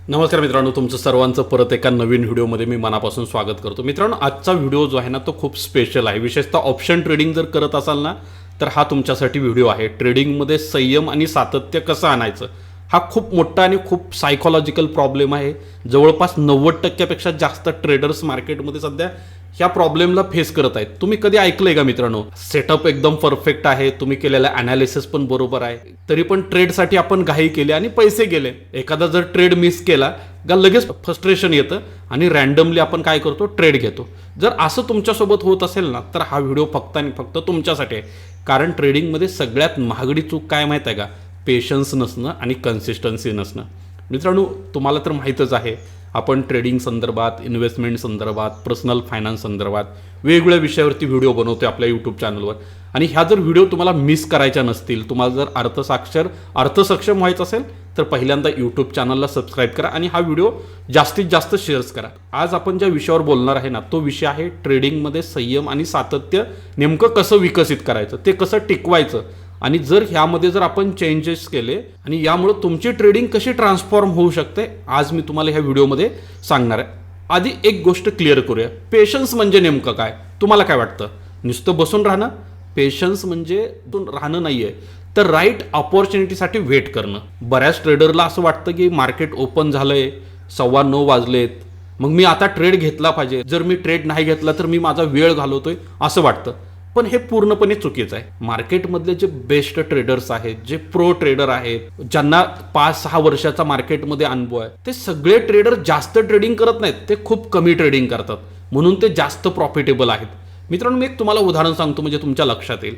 नमस्कार मित्रांनो, तुमचं सर्वांचं परत एका नवीन व्हिडिओमध्ये मी मनापासून स्वागत करतो. मित्रांनो, आजचा व्हिडिओ जो आहे ना तो खूप स्पेशल आहे. विशेषतः ऑप्शन ट्रेडिंग जर करत असाल ना तर हा तुमच्यासाठी व्हिडिओ आहे. ट्रेडिंगमध्ये संयम आणि सातत्य कसं आणायचं हा खूप मोठा आणि खूप सायकोलॉजिकल प्रॉब्लेम आहे. जवळपास 90% जास्त ट्रेडर्स मार्केटमध्ये सध्या ह्या प्रॉब्लेमला फेस करत आहेत. तुम्ही कधी ऐकलंय का मित्रांनो? सेटअप एकदम परफेक्ट आहे, तुम्ही केलेला ॲनालिसिस पण बरोबर आहे, तरी पण ट्रेडसाठी आपण घाई केली आणि पैसे गेले. एखादा जर ट्रेड मिस केला का लगेच फ्रस्ट्रेशन येतं आणि रँडमली आपण काय करतो, ट्रेड घेतो. जर असं तुमच्यासोबत होत असेल ना तर हा व्हिडिओ फक्त आणि फक्त तुमच्यासाठी आहे. कारण ट्रेडिंगमध्ये सगळ्यात महागडी चूक काय माहीत आहे का? पेशन्स नसणं आणि कन्सिस्टन्सी नसणं. मित्रांनो, तुम्हाला तर माहीतच आहे, आपण ट्रेडिंग संदर्भात, इन्व्हेस्टमेंट संदर्भात, पर्सनल फायनान्स संदर्भात वेगवेगळ्या विषयावरती व्हिडिओ बनवतो आपल्या यूट्यूब चॅनलवर. आणि ह्या जर व्हिडिओ तुम्हाला मिस करायच्या नसतील, तुम्हाला जर अर्थसक्षम व्हायचं असेल तर पहिल्यांदा यूट्यूब चॅनलला सबस्क्राईब करा आणि हा व्हिडिओ जास्तीत जास्त शेअर्स करा. आज आपण ज्या विषयावर बोलणार आहे ना तो विषय आहे ट्रेडिंगमध्ये संयम आणि सातत्य नेमकं कसं विकसित करायचं, ते कसं टिकवायचं. आणि जर आपण चेंजेस केले आणि यामुळे तुमची ट्रेडिंग कशी ट्रान्सफॉर्म होऊ शकते, आज मी तुम्हाला ह्या व्हिडिओमध्ये सांगणार आहे. आधी एक गोष्ट क्लिअर करूया, पेशन्स म्हणजे नेमकं काय? तुम्हाला काय वाटतं? नुसतं बसून राहणं? पेशन्स म्हणजे राहणं नाही आहे, तर राईट ऑपॉर्च्युनिटीसाठी वेट करणं. बऱ्याच ट्रेडरला असं वाटतं की मार्केट ओपन झालंय, 9:15 वाजलेत, मग मी आता ट्रेड घेतला पाहिजे, जर मी ट्रेड नाही घेतला तर मी माझा वेळ घालवतोय असं वाटतं. पण हे पूर्णपणे चुकीचं आहे. मार्केटमधले जे बेस्ट ट्रेडर्स आहेत, जे प्रो ट्रेडर आहेत, ज्यांना 5-6 वर्षाचा मार्केटमध्ये अनुभव आहे, ते सगळे ट्रेडर जास्त ट्रेडिंग करत नाहीत, ते खूप कमी ट्रेडिंग करतात, म्हणून ते जास्त प्रॉफिटेबल आहेत. मित्रांनो, मी एक तुम्हाला उदाहरण सांगतो म्हणजे तुमच्या लक्षात येईल.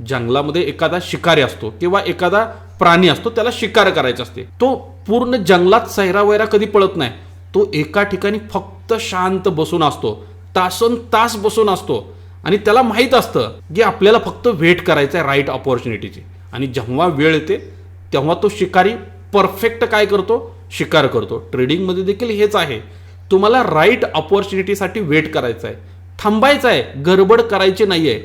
जंगलामध्ये एखादा शिकारी असतो किंवा एखादा प्राणी असतो, त्याला शिकार करायचा असते. तो पूर्ण जंगलात सैरावैरा कधी पळत नाही, तो एका ठिकाणी फक्त शांत बसून असतो, तासन तास बसून असतो. आणि त्याला माहीत असतं की आपल्याला फक्त वेट करायचं आहे राईट ऑपॉर्च्युनिटीची. आणि जेव्हा वेळ येते तेव्हा तो शिकारी परफेक्ट काय करतो, शिकार करतो. ट्रेडिंगमध्ये देखील हेच आहे. तुम्हाला राईट ऑपॉर्च्युनिटीसाठी वेट करायचं आहे, थांबायचं आहे, गडबड करायची नाही आहे.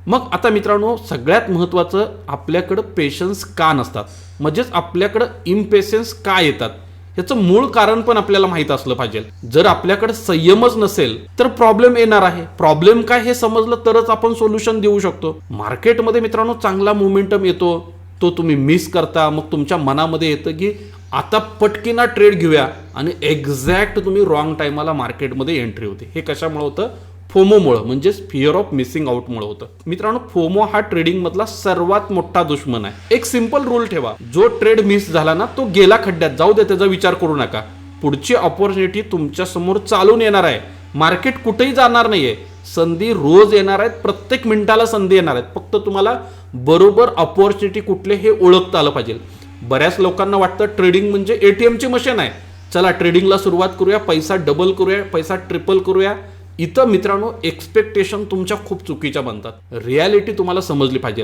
मग आता मित्रांनो, सगळ्यात महत्त्वाचं, आपल्याकडं पेशन्स का नसतात, म्हणजेच आपल्याकडं इम्पेशन्स का येतात, याचं मूळ कारण पण आपल्याला माहित असलं पाहिजे. जर आपल्याकडे संयमच नसेल तर प्रॉब्लेम येणार आहे. प्रॉब्लेम काय हे समजलं तरच आपण सोल्युशन देऊ शकतो. मार्केटमध्ये मित्रांनो चांगला मोमेंटम येतो, तो तुम्ही मिस करता. मग तुमच्या मनामध्ये येतं की आता पटकीना ट्रेड घेऊया, आणि एक्झॅक्ट तुम्ही रॉंग टाइमाला मार्केटमध्ये एंट्री होते. हे कशामुळे होतं? फोमोमुळं, म्हणजेच फिअर ऑफ मिसिंग आउटमुळे होतं. मित्रांनो, फोमो हा ट्रेडिंग मधला सर्वात मोठा दुश्मन आहे. एक सिंपल रूल ठेवा, जो ट्रेड मिस झाला ना तो गेला खड्ड्यात, जाऊ दे, त्याचा विचार करू नका. पुढची ऑपॉर्च्युनिटी तुमच्या समोर चालून येणार आहे. मार्केट कुठेही जाणार नाहीये, संधी रोज येणार आहेत, प्रत्येक मिनिटाला संधी येणार आहेत. फक्त तुम्हाला बरोबर ऑपॉर्च्युनिटी कुठले हे ओळखता आलं पाहिजे. बऱ्याच लोकांना वाटतं ट्रेडिंग म्हणजे एटीएमची मशीन आहे, चला ट्रेडिंगला सुरुवात करूया, पैसा डबल करूया, पैसा ट्रिपल करूया. इथं मित्रांनो एक्सपेक्टेशन तुमच्या खूप चुकीच्या बनतात. रियालिटी तुम्हाला समजली पाहिजे.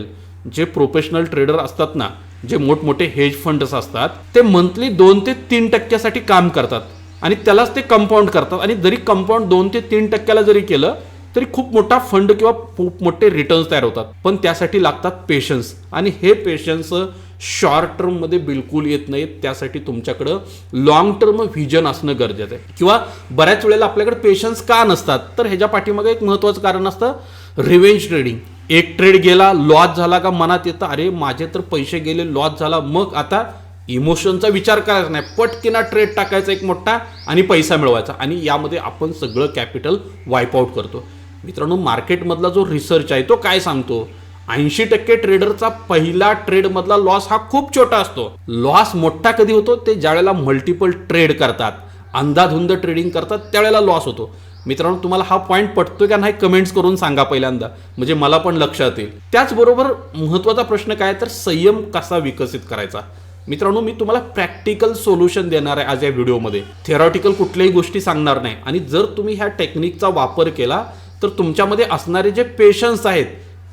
जे प्रोफेशनल ट्रेडर असतात ना, जे मोठमोठे हेज फंड्स असतात, ते मंथली 2 ते 3% काम करतात आणि त्यालाच ते कंपाऊंड करतात. आणि जरी कंपाऊंड 2 ते 3% जरी केलं तरी खूप मोठा फंड किंवा खूप मोठे रिटर्न्स तयार होतात. पण त्यासाठी लागतात पेशन्स, आणि हे पेशन्स शॉर्ट टर्ममध्ये बिलकुल येत नाहीत. त्यासाठी तुमच्याकडं लॉंग टर्म व्हिजन असणं गरजेचं आहे. किंवा बऱ्याच वेळेला आपल्याकडे पेशन्स का नसतात, तर ह्याच्या पाठीमागे एक महत्त्वाचं कारण असतं, रिव्हेंज ट्रेडिंग. एक ट्रेड गेला, लॉस झाला का मनात येतं, अरे माझे तर पैसे गेले, लॉस झाला, मग आता इमोशनचा विचार करायचा नाही, पटकिना ट्रेड टाकायचा एक मोठा आणि पैसा मिळवायचा. आणि यामध्ये आपण सगळं कॅपिटल वाईप आउट करतो. मित्रांनो, मार्केटमधला जो रिसर्च आहे तो काय सांगतो, 80% ट्रेडरचा पहिला ट्रेडमधला लॉस हा खूप छोटा असतो. लॉस मोठा कधी होतो, ते ज्यावेळेला मल्टिपल ट्रेड करतात, अंधाधुंद ट्रेडिंग करतात, त्यावेळेला लॉस होतो. मित्रांनो, तुम्हाला हा पॉईंट पटतोय का नाही कमेंट्स करून सांगा पहिल्यांदा, म्हणजे मला पण लक्षात येईल. त्याचबरोबर महत्त्वाचा प्रश्न काय, तर संयम कसा विकसित करायचा. मित्रांनो, मी तुम्हाला प्रॅक्टिकल सोल्युशन देणार आहे आज या व्हिडिओमध्ये. थेरॉटिकल कुठल्याही गोष्टी सांगणार नाही. आणि जर तुम्ही ह्या टेक्निकचा वापर केला तर तुमच्यामध्ये असणारे जे पेशन्स आहेत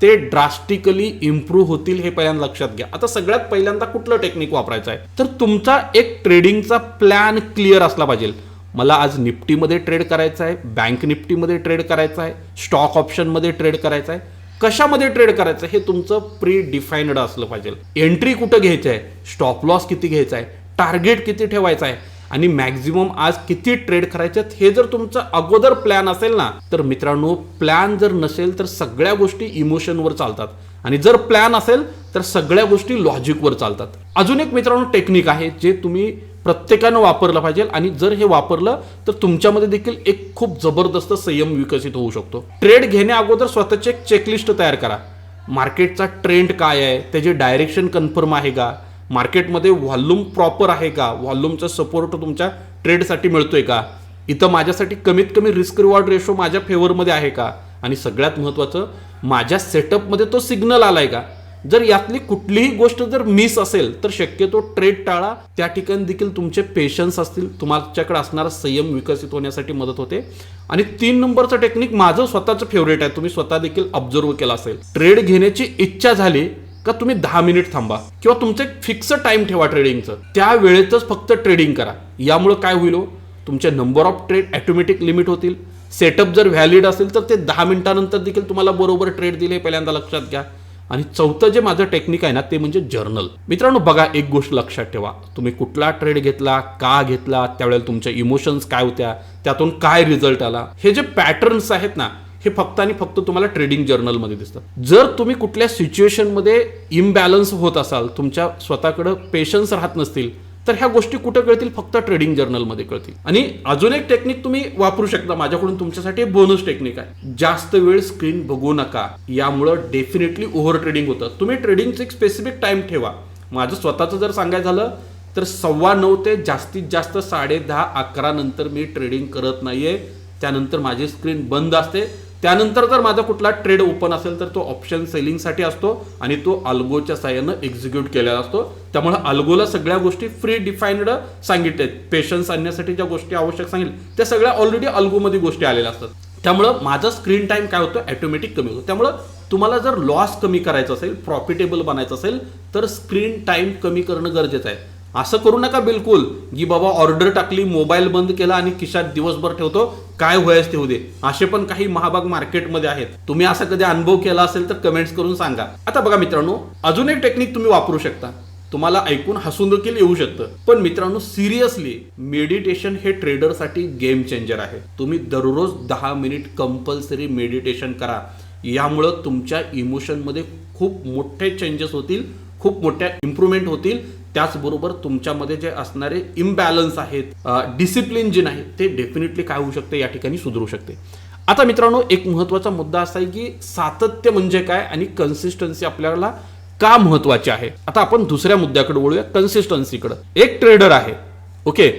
ते ड्रास्टिकली इम्प्रूव्ह होतील, हे पहिल्यांदा लक्षात घ्या. आता सगळ्यात पहिल्यांदा कुठलं टेक्निक वापरायचं आहे, तर तुमचा एक ट्रेडिंगचा प्लॅन क्लिअर असला पाहिजे. मला आज निफ्टीमध्ये ट्रेड करायचा आहे, बँक निफ्टीमध्ये ट्रेड करायचा आहे, स्टॉक ऑप्शनमध्ये ट्रेड करायचा आहे, कशामध्ये ट्रेड करायचं हे तुमचं प्री डिफाईन्ड असलं पाहिजे. एंट्री कुठं घ्यायचं आहे, स्टॉप लॉस किती घ्यायचा आहे, टार्गेट किती ठेवायचा आहे, आणि मॅक्झिमम आज किती ट्रेड करायचे हे जर तुमचा अगोदर प्लॅन असेल ना, तर मित्रांनो प्लॅन जर नसेल तर सगळ्या गोष्टी इमोशनवर चालतात, आणि जर प्लॅन असेल तर सगळ्या गोष्टी लॉजिकवर चालतात. अजून एक मित्रांनो टेक्निक आहे जे तुम्ही प्रत्येकानं वापरलं पाहिजे, आणि जर हे वापरलं तर तुमच्यामध्ये देखील एक खूप जबरदस्त संयम विकसित होऊ शकतो. ट्रेड घेण्या अगोदर स्वतःची एक चेकलिस्ट तयार करा. मार्केटचा ट्रेंड काय आहे, त्याचे डायरेक्शन कन्फर्म आहे का, मार्केटमध्ये व्हॉल्यूम प्रॉपर आहे का, व्हॉल्यूमचा सपोर्ट तुमच्या ट्रेडसाठी मिळतोय का, इथं माझ्यासाठी कमीत कमी रिस्क रिवॉर्ड रेशो माझ्या फेवरमध्ये आहे का, आणि सगळ्यात महत्त्वाचं माझ्या सेटअपमध्ये तो सिग्नल आलाय का. जर यातली कुठलीही गोष्ट जर मिस असेल तर शक्यतो ट्रेड टाळा. त्या ठिकाणी देखील तुमचे पेशन्स असतील, तुमच्याकडे असणारा संयम विकसित होण्यासाठी मदत होते. आणि 3 नंबरचं टेक्निक माझं स्वतःचं फेवरेट आहे, तुम्ही स्वतः देखील ऑब्झर्व केला असेल. ट्रेड घेण्याची इच्छा झाली का तुम्ही 10 मिनिट थांबा, किंवा तुमचं एक फिक्स टाइम ठेवा ट्रेडिंगचं, त्या वेळेतच फक्त ट्रेडिंग करा. यामुळे काय होईल, तुमचे number of trade automatic limit होतील. सेटअप जर व्हॅलिड असेल तर ते 10 मिनिटानंतर देखील तुम्हाला बरोबर ट्रेड दिले, पहिल्यांदा लक्षात घ्या. आणि चौथं जे माझं टेक्निक आहे ना ते म्हणजे जर्नल. मित्रांनो बघा, एक गोष्ट लक्षात ठेवा, तुम्ही कुठला ट्रेड घेतला, का घेतला, त्यावेळेला तुमच्या इमोशन्स काय होत्या, त्यातून काय रिझल्ट आला, हे जे पॅटर्न्स आहेत ना हे फक्त आणि फक्त तुम्हाला ट्रेडिंग जर्नलमध्ये दिसतं. जर तुम्ही कुठल्या सिच्युएशनमध्ये इम्बॅलन्स होत असाल, तुमच्या स्वतःकडे पेशन्स राहत नसतील, तर ह्या गोष्टी कुठे कळतील, फक्त ट्रेडिंग जर्नलमध्ये कळतील. आणि अजून एक टेक्निक तुम्ही वापरू शकता माझ्याकडून तुमच्यासाठी, बोनस टेक्निक आहे. जास्त वेळ स्क्रीन बघू नका, यामुळं डेफिनेटली ओव्हर ट्रेडिंग होतं. तुम्ही ट्रेडिंगचं एक स्पेसिफिक टाइम ठेवा. माझं स्वतःचं जर सांगायचं झालं तर 9:15 ते जास्तीत जास्त 10:30-11 नंतर मी ट्रेडिंग करत नाहीये. त्यानंतर माझी स्क्रीन बंद असते. त्यानंतर जर माझा कुठला ट्रेड ओपन असेल तर तो ऑप्शन सेलिंगसाठी असतो, आणि तो अल्गोच्या साहाय्यानं एक्झिक्यूट केलेला असतो. त्यामुळे अल्गोला सगळ्या गोष्टी फ्री डिफाईन्ड सांगितलेत. पेशन्स आणण्यासाठी ज्या गोष्टी आवश्यक सांगितल्या त्या सगळ्या ऑलरेडी अल्गोमध्ये गोष्टी आलेल्या असतात. त्यामुळं माझा स्क्रीन टाइम काय होतो, ऑटोमॅटिक कमी होतो. त्यामुळं तुम्हाला जर लॉस कमी करायचा असेल, प्रॉफिटेबल बनायचं असेल, तर स्क्रीन टाइम कमी करणं गरजेचं आहे. असं करू नका बिलकुल की बाबा ऑर्डर टाकली, मोबाईल बंद केला आणि खिशात दिवसभर ठेवतो, काय व्हायच ते होऊ दे. असे पण काही महाभाग मार्केटमध्ये आहेत. तुम्ही असा कधी अनुभव केला असेल तर कमेंट्स करून सांगा. आता बघा मित्रांनो, अजून एक टेक्निक तुम्ही वापरू शकता. तुम्हाला ऐकून हसून देखील येऊ शकतं, पण मित्रांनो सिरियसली मेडिटेशन हे ट्रेडरसाठी गेम चेंजर आहे. तुम्ही दररोज 10 मिनिट कंपल्सरी मेडिटेशन करा. यामुळं तुमच्या इमोशनमध्ये खूप मोठे चेंजेस होतील, खूप मोठ्या इम्प्रूव्हमेंट होतील. त्याचबरोबर तुमच्यामध्ये जे असणारे इम्बॅलन्स आहेत, डिसिप्लिन जे नाही ते डेफिनेटली काय होऊ शकते, या ठिकाणी सुधारू शकते. आता मित्रांनो एक महत्त्वाचा मुद्दा असा आहे की सातत्य म्हणजे काय आणि कन्सिस्टन्सी आपल्याला का महत्त्वाची आहे. आता आपण दुसऱ्या मुद्द्याकडे वळूया, कन्सिस्टन्सीकडे. एक ट्रेडर आहे, ओके,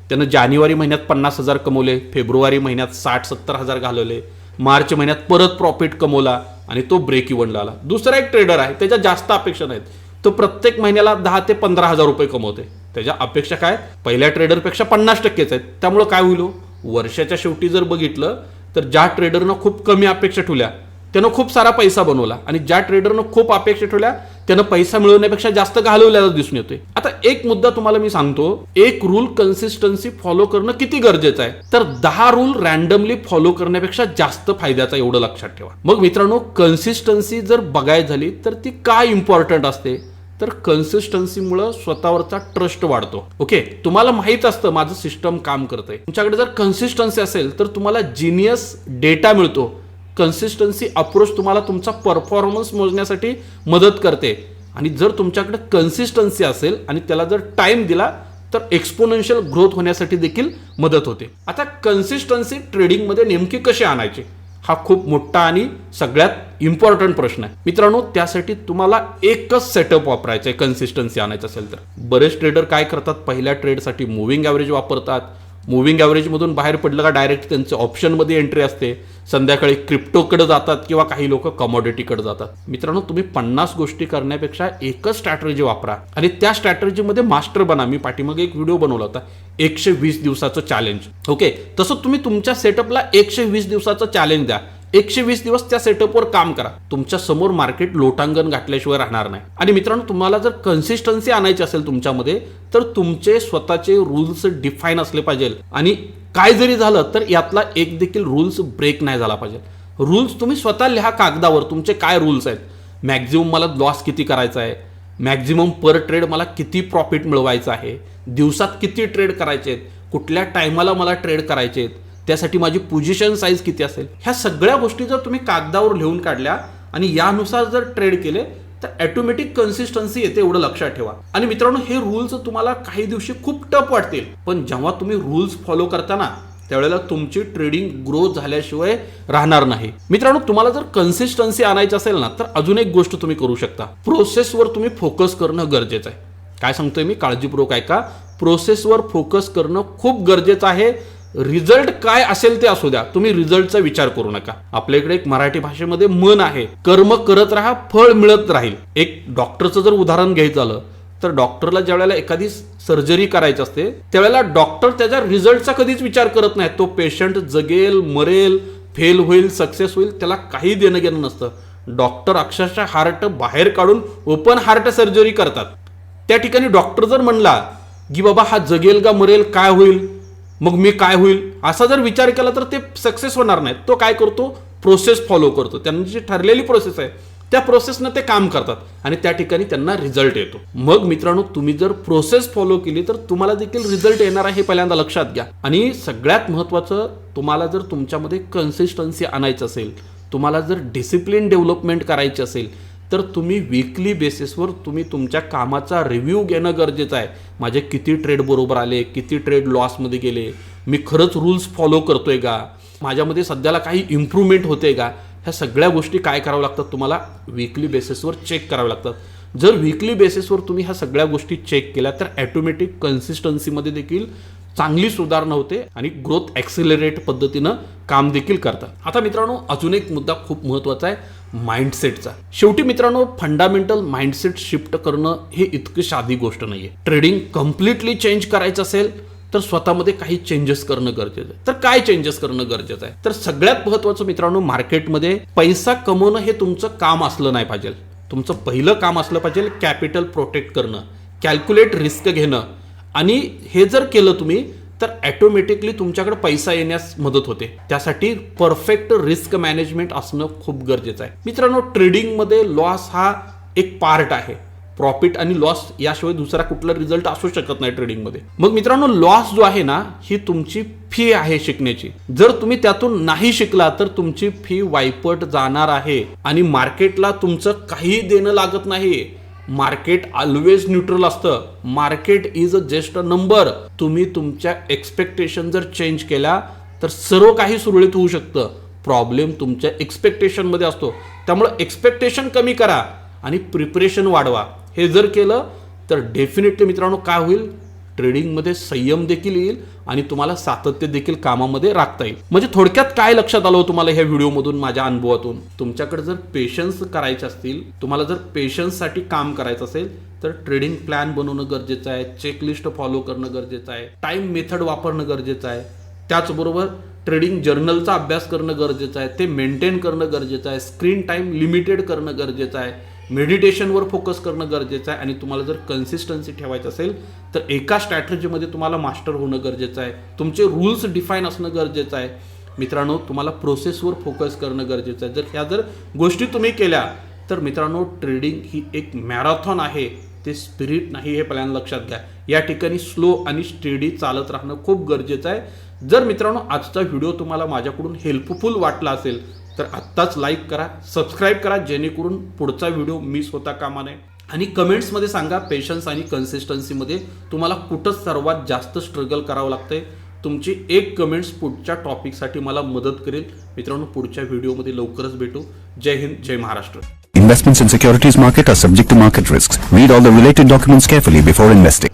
त्यानं जानेवारी महिन्यात 50,000 कमवले, फेब्रुवारी महिन्यात 60-70 हजार घालवले, मार्च महिन्यात परत प्रॉफिट कमवला आणि तो ब्रेक इव्हनला आला. दुसरा एक ट्रेडर आहे, त्याच्या जास्त अपेक्षा नाहीत, तो प्रत्येक महिन्याला 10 ते 15 हजार रुपये कमवते. त्याच्या अपेक्षा काय, पहिल्या ट्रेडरपेक्षा 50% आहेत. त्यामुळं काय होईल, वर्षाच्या शेवटी जर बघितलं तर ज्या ट्रेडरनं खूप कमी अपेक्षा ठेवल्या त्यानं खूप सारा पैसा बनवला, आणि ज्या ट्रेडरनं खूप अपेक्षा ठेवल्या त्यानं पैसा मिळवण्यापेक्षा जास्त घालवल्याला दिसून येतोय. आता एक मुद्दा तुम्हाला मी सांगतो, एक रूल कन्सिस्टन्सी फॉलो करणं किती गरजेचं आहे, तर 10 रूल रॅन्डमली फॉलो करण्यापेक्षा जास्त फायद्याचा, एवढं लक्षात ठेवा. मग मित्रांनो कन्सिस्टन्सी जर बघायची झाली तर ती काय इम्पॉर्टंट असते, तर कन्सिस्टन्सीमुळे स्वतःवरचा ट्रस्ट वाढतो. ओके, तुम्हाला माहित असतं माझं सिस्टम काम करतंय. तुमच्याकडे जर कन्सिस्टन्सी असेल तर तुम्हाला जिनियस डेटा मिळतो. कन्सिस्टन्सी अप्रोच तुम्हाला तुमचा परफॉर्मन्स मोजण्यासाठी मदत करते, आणि जर तुमच्याकडे कन्सिस्टन्सी असेल आणि त्याला जर टाइम दिला तर एक्सपोनेन्शियल ग्रोथ होण्यासाठी देखील मदत होते. आता कन्सिस्टन्सी ट्रेडिंगमध्ये नेमकी कशी आणायची, हा खूप मोठा आणि सगळ्यात इम्पॉर्टंट प्रश्न आहे. मित्रांनो त्यासाठी तुम्हाला एकच सेटअप वापरायचा आहे कन्सिस्टन्सी आणायचं असेल तर. बरेच ट्रेडर काय करतात, पहिल्या ट्रेडसाठी मुव्हिंग ॲव्हरेज वापरतात. मुव्हिंग ॲव्हरेजमधून बाहेर पडलं का डायरेक्ट त्यांचं ऑप्शनमध्ये एंट्री असते. संध्याकाळी क्रिप्टोकडे जातात किंवा काही लोक कमॉडिटीकडे जातात. मित्रांनो तुम्ही 50 गोष्टी करण्यापेक्षा एकच स्ट्रॅटेजी वापरा आणि त्या स्ट्रॅटेजीमध्ये मास्टर बना. मी पाठीमागे एक व्हिडिओ बनवला होता 120 दिवसाचं चॅलेंज. ओके, तसं तुम्ही तुमच्या सेटअपला 120 दिवसाचं चॅलेंज द्या. 120 दिवस त्या सेटअपवर काम करा. तुमच्या समोर मार्केट लोटांगण गाठल्याशिवाय राहणार नाही. आणि मित्रांनो तुम्हाला जर कन्सिस्टन्सी आणायची असेल तुमच्यामध्ये तर तुमचे स्वतःचे रूल्स डिफाईन असले पाहिजे, आणि काय जरी झालं तर यातला एक देखील रूल्स ब्रेक नाही झाला पाहिजे. रूल्स तुम्ही स्वतः लिहा कागदावर, तुमचे काय रूल्स आहेत. मॅक्झिमम मला लॉस किती करायचा आहे, मॅक्झिमम पर ट्रेड मला किती प्रॉफिट मिळवायचं आहे, दिवसात किती ट्रेड करायचे आहेत, कुठल्या टायमाला मला ट्रेड करायचे आहेत, त्यासाठी माझी पोझिशन साईज किती असेल, ह्या सगळ्या गोष्टी जर तुम्ही कागदावर लिहून काढल्या आणि यानुसार जर ट्रेड केले तर ऑटोमॅटिक कन्सिस्टन्सी येते, एवढं लक्षात ठेवा. आणि मित्रांनो, हे रूल्स तुम्हाला काही दिवशी खूप टफ वाटतील, पण जेव्हा तुम्ही रूल्स फॉलो करता ना त्यावेळेला तुमची ट्रेडिंग ग्रो झाल्याशिवाय राहणार नाही. मित्रांनो, तुम्हाला जर कन्सिस्टन्सी आणायची असेल ना तर अजून एक गोष्ट तुम्ही करू शकता. प्रोसेसवर तुम्ही फोकस करणं गरजेचं आहे. काय सांगतोय मी, काळजीपूर्वक ऐका. प्रोसेसवर फोकस करणं खूप गरजेचं आहे. रिझल्ट काय असेल ते असू द्या, तुम्ही रिझल्टचा विचार करू नका. आपल्याकडे एक मराठी भाषेमध्ये म्हण आहे, कर्म करत राहा, फळ मिळत राहील. एक डॉक्टरचं जर उदाहरण घ्यायचं झालं तर डॉक्टरला ज्या वेळेला एखादी सर्जरी करायची असते त्यावेळेला डॉक्टर त्याच्या रिझल्टचा कधीच विचार करत नाही. तो पेशंट जगेल, मरेल, फेल होईल, सक्सेस होईल, त्याला काही देणं घेणं नसतं. डॉक्टर अक्षरशः हार्ट बाहेर काढून ओपन हार्ट सर्जरी करतात. त्या ठिकाणी डॉक्टर जर म्हणला की बाबा हा जगेल का मरेल, काय होईल, मग मी काय होईल, असा जर विचार केला तर ते सक्सेस होणार नाही. तो काय करतो, प्रोसेस फॉलो करतो. त्यांची जी ठरलेली प्रोसेस आहे त्या प्रोसेसनं ते काम करतात आणि त्या ठिकाणी त्यांना रिझल्ट येतो. मग मित्रांनो, तुम्ही जर प्रोसेस फॉलो केली तर तुम्हाला देखील रिझल्ट येणार आहे, पहिल्यांदा लक्षात घ्या. आणि सगळ्यात महत्त्वाचं, तुम्हाला जर तुमच्यामध्ये कन्सिस्टन्सी आणायचं असेल, तुम्हाला जर डिसिप्लिन डेव्हलपमेंट करायची असेल तर तुम्ही वीकली बेसिसवर तुम्ही तुमच्या कामाचा रिव्ह्यू घेणं गरजेचं आहे. माझे किती ट्रेड बरोबर आले, किती ट्रेड लॉसमध्ये गेले, मी खरंच रूल्स फॉलो करतोय का, माझ्यामध्ये सध्याला काही इम्प्रूव्हमेंट होते का, ह्या सगळ्या गोष्टी काय कराव्या लागतात, तुम्हाला वीकली बेसिसवर चेक कराव्या लागतात. जर वीकली बेसिसवर तुम्ही ह्या सगळ्या गोष्टी चेक केल्या तर ऑटोमॅटिक कन्सिस्टन्सीमध्ये देखील चांगली सुधारणा होते आणि ग्रोथ ॲक्सिलरेट पद्धतीनं काम देखील करतात. आता मित्रांनो, अजून एक मुद्दा खूप महत्त्वाचा आहे, माइंडसेटचा. शेवटी मित्रांनो, फंडामेंटल माइंडसेट शिफ्ट करणं हे इतकी साधी गोष्ट नाहीये. ट्रेडिंग कम्प्लिटली चेंज करायचं असेल तर स्वतःमध्ये काही चेंजेस करणं गरजेचं आहे. तर काय चेंजेस करणं गरजेचं आहे, तर सगळ्यात महत्त्वाचं मित्रांनो, मार्केटमध्ये पैसा कमवणं हे तुमचं काम असलं नाही पाहिजे. तुमचं पहिलं काम असलं पाहिजे कॅपिटल प्रोटेक्ट करणं, कॅल्क्युलेट रिस्क घेणं. आणि हे जर केलं तुम्ही तर ऑटोमॅटिकली तुमच्याकडे पैसा येण्यास मदत होते. त्यासाठी परफेक्ट रिस्क मॅनेजमेंट असणं खूप गरजेचं आहे. मित्रांनो, ट्रेडिंगमध्ये लॉस हा एक पार्ट आहे. प्रॉफिट आणि लॉस याशिवाय दुसरा कुठला रिझल्ट असू शकत नाही ट्रेडिंगमध्ये. मग मित्रांनो, लॉस जो आहे ना, ही तुमची फी आहे शिकण्याची. जर तुम्ही त्यातून नाही शिकला तर तुमची फी वायपट जाणार आहे आणि मार्केटला तुमचं काही देणं लागत नाही. मार्केट ऑलवेज न्यूट्रल असतं. Market is just a number. तुम्ही तुमच्या एक्सपेक्टेशन जर चेंज केल्या तर सर्व काही सुरळीत होऊ शकतं. प्रॉब्लेम तुमच्या एक्सपेक्टेशनमध्ये असतो. त्यामुळे एक्सपेक्टेशन कमी करा आणि प्रिपरेशन वाढवा. हे जर केलं तर डेफिनेटली मित्रांनो काय होईल, ट्रेडिंगमध्ये संयम देखील येईल आणि तुम्हाला सातत्य देखील कामामध्ये राखता येईल. म्हणजे थोडक्यात काय लक्षात आलं तुम्हाला ह्या व्हिडिओमधून, माझ्या अनुभवातून, तुमच्याकडे जर पेशन्स करायचे असतील, तुम्हाला जर पेशन्ससाठी काम करायचं असेल तर ट्रेडिंग प्लॅन बनवणं गरजेचं आहे, चेकलिस्ट फॉलो करणं गरजेचं आहे, टाइम मेथड वापरणं गरजेचं आहे. त्याचबरोबर ट्रेडिंग जर्नलचा अभ्यास करणं गरजेचं आहे, ते मेंटेन करणं गरजेचं आहे, स्क्रीन टाइम लिमिटेड करणं गरजेचं आहे, मेडिटेशनवर फोकस करणं गरजेचं आहे. आणि तुम्हाला जर कन्सिस्टन्सी ठेवायची असेल तर एका स्ट्रॅटेजीमध्ये तुम्हाला मास्टर होणं गरजेचं आहे. तुमचे रूल्स डिफाईन असणं गरजेचं आहे. मित्रांनो, तुम्हाला प्रोसेसवर फोकस करणं गरजेचं आहे. जर ह्या जर गोष्टी तुम्ही केल्या तर मित्रांनो, ट्रेडिंग ही एक मॅरेथॉन आहे, ते स्पिरिट नाही, हे पहिल्यांदा लक्षात घ्या. या ठिकाणी स्लो आणि स्टेडी चालत राहणं खूप गरजेचं आहे. जर मित्रांनो आजचा व्हिडिओ तुम्हाला माझ्याकडून हेल्पफुल वाटला असेल तर आत्ताच लाईक करा, सबस्क्राईब करा, जेणेकरून पुढचा व्हिडिओ मिस होता कामा नये. आणि कमेंट्समध्ये सांगा पेशन्स आणि कन्सिस्टन्सीमध्ये तुम्हाला कुठं सर्वात जास्त स्ट्रगल करावं लागतंय. तुमची एक कमेंट्स पुढच्या टॉपिकसाठी मला मदत करेल. मित्रांनो, पुढच्या व्हिडिओमध्ये लवकरच भेटू. जय हिंद, जय Maharashtra. Investments in securities market are subject to market risks. Read all the related documents carefully before investing.